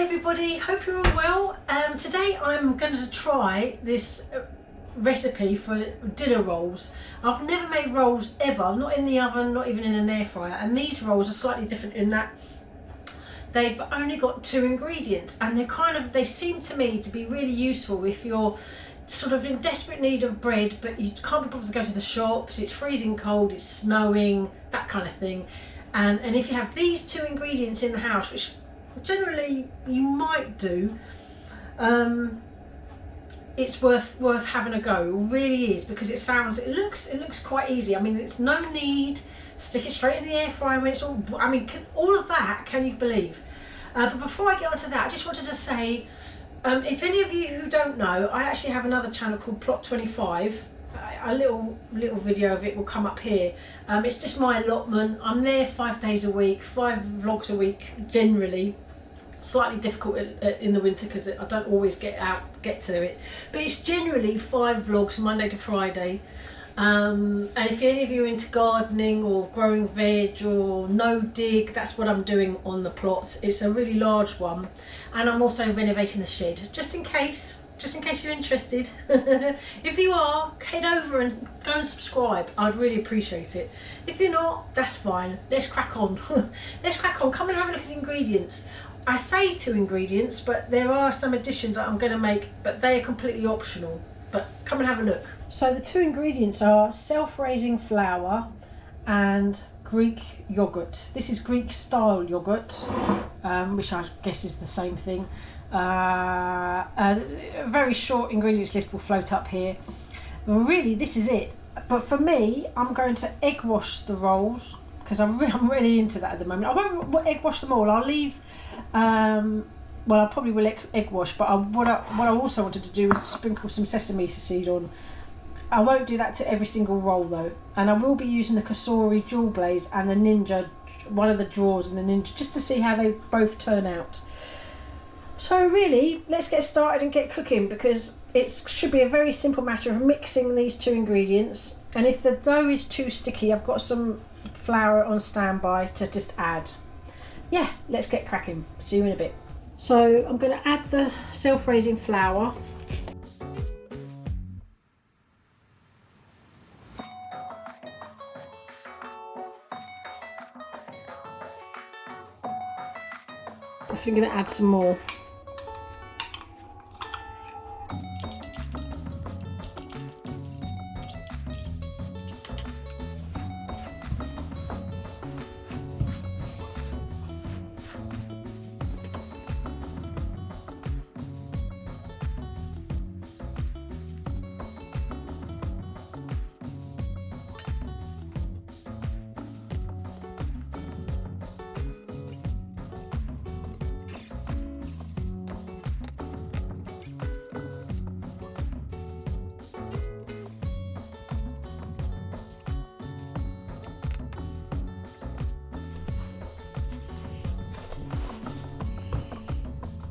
Hi everybody, hope you're all well. Today I'm going to try this recipe for dinner rolls. I've never made rolls ever, not in the oven, not even in an air fryer, and these rolls are slightly different in that they've only got 2 ingredients, and they seem to me to be really useful if you're sort of in desperate need of bread but you can't be bothered to go to the shops, it's freezing cold, it's snowing, that kind of thing. And if you have these 2 ingredients in the house, which generally you might do, it's worth having a go. It really is, because it looks quite easy. I mean, it's no need, stick it straight in the air fryer when it's all, I mean, all of that, can you believe? But before I get onto that, I just wanted to say, if any of you who don't know, I actually have another channel called Plot 25. A little video of it will come up here. It's just my allotment. I'm there 5 days a week, 5 vlogs a week generally. Slightly difficult in the winter because I don't always get to it, but it's generally 5 vlogs Monday to Friday. And if any of you are into gardening or growing veg or no dig, that's what I'm doing on the plot. It's a really large one, and I'm also renovating the shed just in case you're interested. If you are, head over and go and subscribe. I'd really appreciate it. If you're not, that's fine. Let's crack on. Let's crack on. Come and have a look at the ingredients. I say 2 ingredients, but there are some additions that I'm going to make, but they are completely optional. But come and have a look. So the 2 ingredients are self-raising flour and Greek yoghurt. This is Greek style yoghurt, which I guess is the same thing. A very short ingredients list will float up here. Really, this is it. But for me, I'm going to egg wash the rolls because I'm really into that at the moment. I won't egg wash them all. I'll leave. Well, I probably will egg wash, but what I also wanted to do is sprinkle some sesame seed on. I won't do that to every single roll though, and I will be using the COSORI dual blaze and the Ninja, one of the drawers and the Ninja, just to see how they both turn out. So really, let's get started and get cooking, because it should be a very simple matter of mixing these 2 ingredients, and if the dough is too sticky, I've got some flour on standby to just add. Yeah, let's get cracking. See you in a bit. So I'm going to add the self-raising flour. Definitely going to add some more.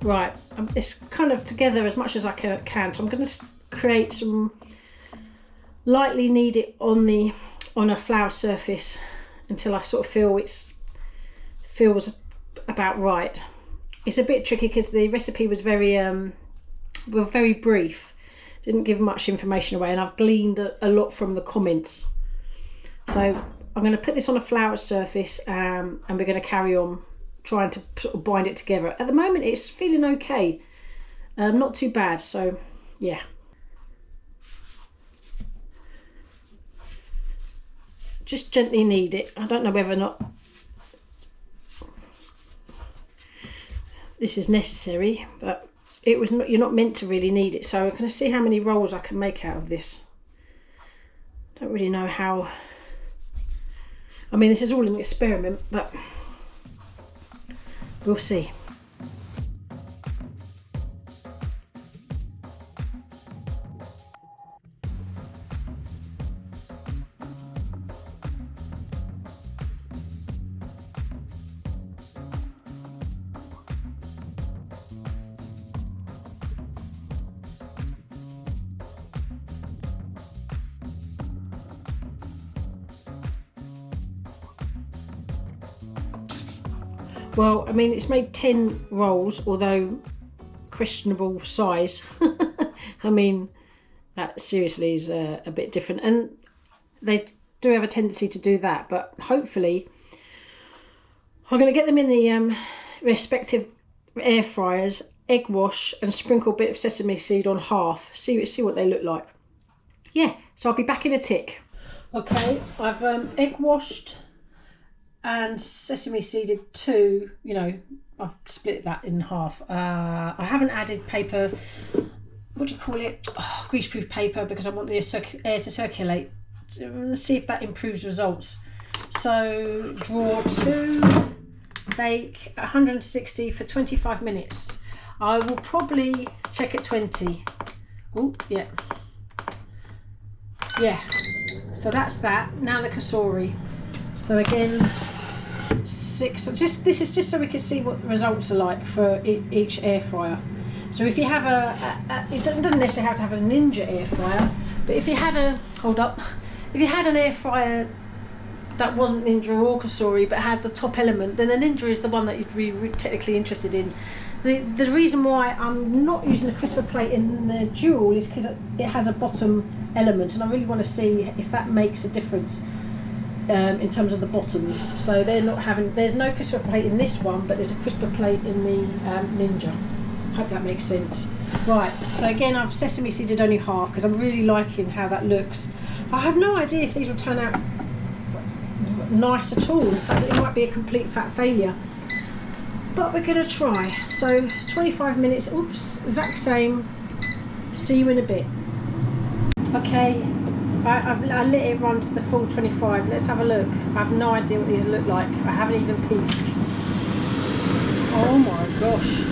Right, it's kind of together as much as I can. So I'm going to create some, lightly knead it on a flour surface until I sort of feel feels about right. It's a bit tricky because the recipe was very brief, didn't give much information away, and I've gleaned a lot from the comments. So I'm going to put this on a flour surface, and we're going to carry on trying to sort of bind it together. At the moment it's feeling okay, not too bad, so yeah. Just gently knead it. I don't know whether or not this is necessary, but you're not meant to really knead it, so I'm going to see how many rolls I can make out of this. Don't really know how, I mean, this is all an experiment, but we'll see. Well, I mean, it's made 10 rolls, although questionable size. I mean, that seriously is a bit different, and they do have a tendency to do that, but hopefully I'm going to get them in the respective air fryers, egg wash and sprinkle a bit of sesame seed on half, see what they look like. Yeah, so I'll be back in a tick. Okay, I've egg washed and sesame seeded 2, you know, I've split that in half. I haven't added paper, what do you call it? Oh, greaseproof paper, because I want the air to circulate. Let's see if that improves results. So draw 2, bake 160 for 25 minutes. I will probably check at 20. Oh, yeah. Yeah, so that's that. Now the COSORI. So again, 6. This is just so we can see what the results are like for each air fryer. So if you have it doesn't necessarily have to have a Ninja air fryer, but if you had if you had an air fryer that wasn't Ninja or COSORI but had the top element, then the Ninja is the one that you'd be technically interested in. The reason why I'm not using a crisper plate in the dual is because it has a bottom element, and I really want to see if that makes a difference in terms of the bottoms. So there's no crisper plate in this one, but there's a crisper plate in the Ninja. Hope that makes sense. Right, so again I've sesame seeded only half because I'm really liking how that looks. I have no idea if these will turn out nice at all. In fact, it might be a complete fat failure, but we're going to try. So 25 minutes, oops, exact same. See you in a bit. Okay, I let it run to the full 25. Let's have a look. I have no idea what these look like. I haven't even peeked. Oh my gosh.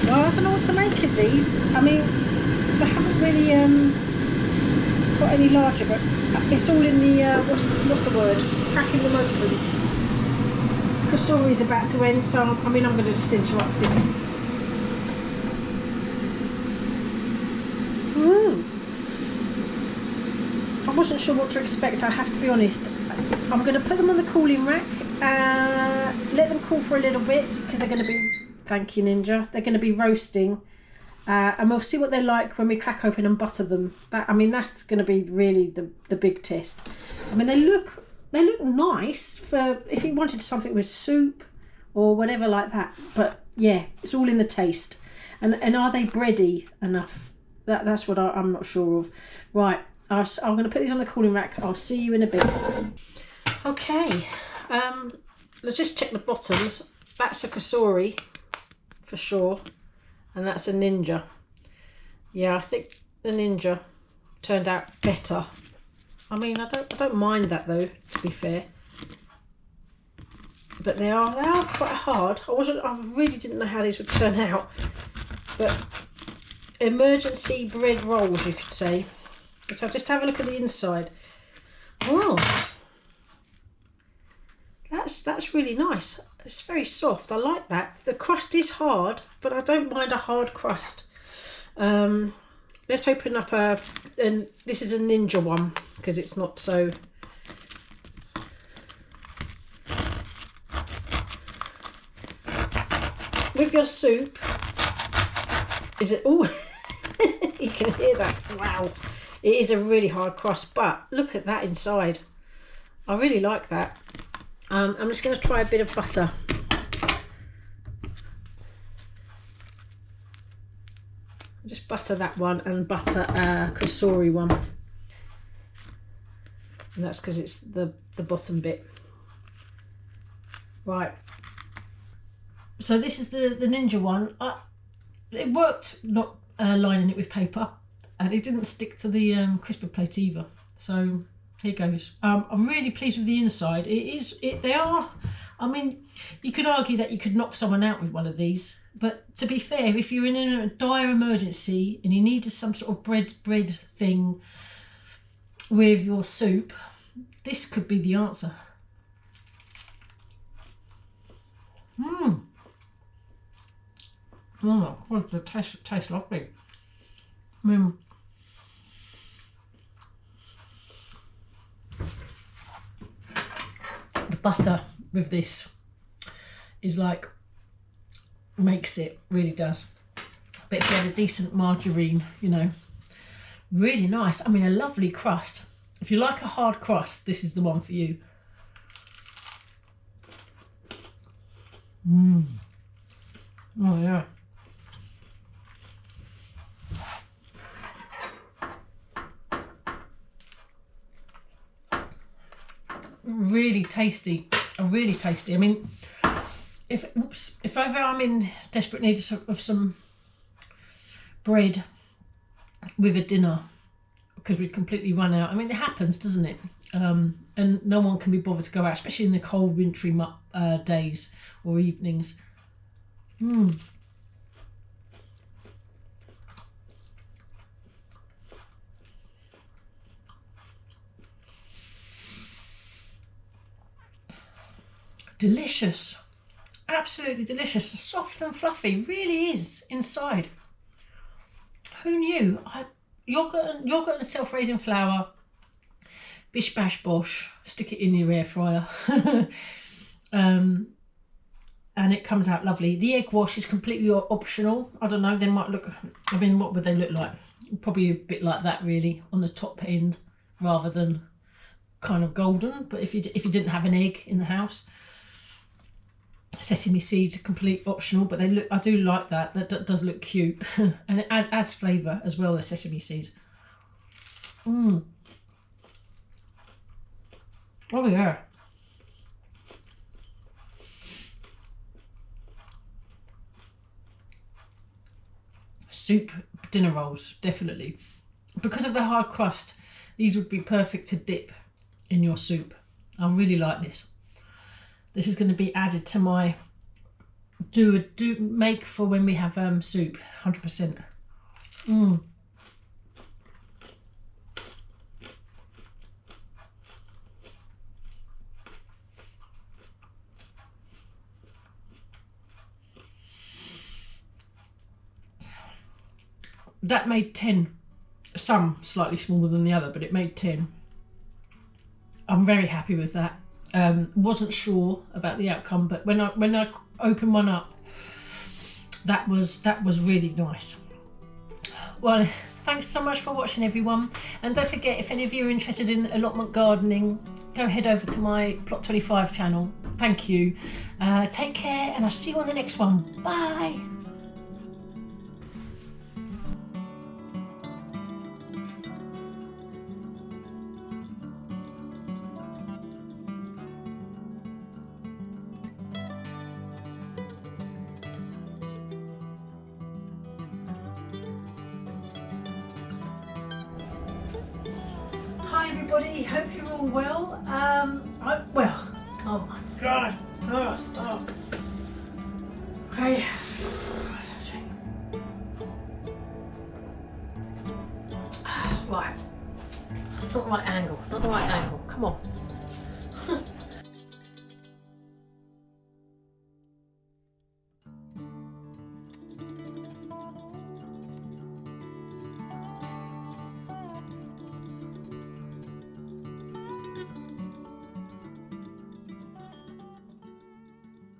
Well, I don't know what to make of these. I mean, they haven't really got any larger, but it's all in the what's the word? Cracking them open. COSORI's about to end, so I mean I'm going to just interrupt it. I wasn't sure what to expect, I have to be honest. I'm going to put them on the cooling rack, let them cool for a little bit, because they're going to be, thank you Ninja, they're going to be roasting, and we'll see what they're like when we crack open and butter them. I mean that's going to be really the big test. I mean they look nice for if you wanted something with soup or whatever like that, but yeah, it's all in the taste. And are they bready enough? That's what I'm not sure of. Right, I'm going to put these on the cooling rack. I'll see you in a bit. Okay, let's just check the bottoms. That's a COSORI for sure, and that's a Ninja. Yeah, I think the Ninja turned out better. I mean, I don't mind that though, to be fair. But they are quite hard. I really didn't know how these would turn out. But emergency bread rolls, you could say. So just have a look at the inside. Oh, that's really nice. It's very soft. I like that. The crust is hard, but I don't mind a hard crust. Let's open up and this is a Ninja one because it's not so. With your soup, is it? Oh, you can hear that. Wow, it is a really hard crust, but look at that inside. I really like that. I'm just going to try a bit of butter. Just butter that one and butter a COSORI one. And that's because it's the bottom bit. Right. So this is the Ninja one. It worked not lining it with paper, and it didn't stick to the crisper plate either. So here goes. I'm really pleased with the inside. They are. I mean, you could argue that you could knock someone out with one of these, but to be fair, if you're in a dire emergency and you needed some sort of bread thing with your soup, this could be the answer. Oh my god, the taste tastes lovely. I mean, butter with this is like, makes it, really does. But if you had a decent margarine, you know, really nice. I mean, a lovely crust. If you like a hard crust, this is the one for you. Oh yeah. Really tasty, really tasty. I mean, if ever I'm in desperate need of some bread with a dinner, because we'd completely run out. I mean, it happens, doesn't it? And no one can be bothered to go out, especially in the cold, wintry days or evenings. Delicious, absolutely delicious. Soft and fluffy, really is inside. Who knew? Yogurt and self-raising flour, bish bash bosh, stick it in your air fryer. And it comes out lovely. The egg wash is completely optional. I don't know, they might look, I mean, what would they look like? Probably a bit like that really, on the top end, rather than kind of golden. But if you didn't have an egg in the house, sesame seeds are complete optional, but they look, I do like that. That does look cute. And it adds flavour as well, the sesame seeds. Oh yeah. Soup dinner rolls, definitely. Because of the hard crust, these would be perfect to dip in your soup. I really like this. This is going to be added to my make for when we have soup, 100%. That made 10. Some slightly smaller than the other, but it made 10. I'm very happy with that. Wasn't sure about the outcome, but when I opened one up, that was really nice. Well, thanks so much for watching, everyone, and don't forget, if any of you are interested in allotment gardening, go head over to my Plot 25 channel. Thank you. Take care, and I'll see you on the next one. Bye. Hi everybody, hope you're all well. Well, oh my god, oh stop. Okay. Right, it's not the right angle, come on.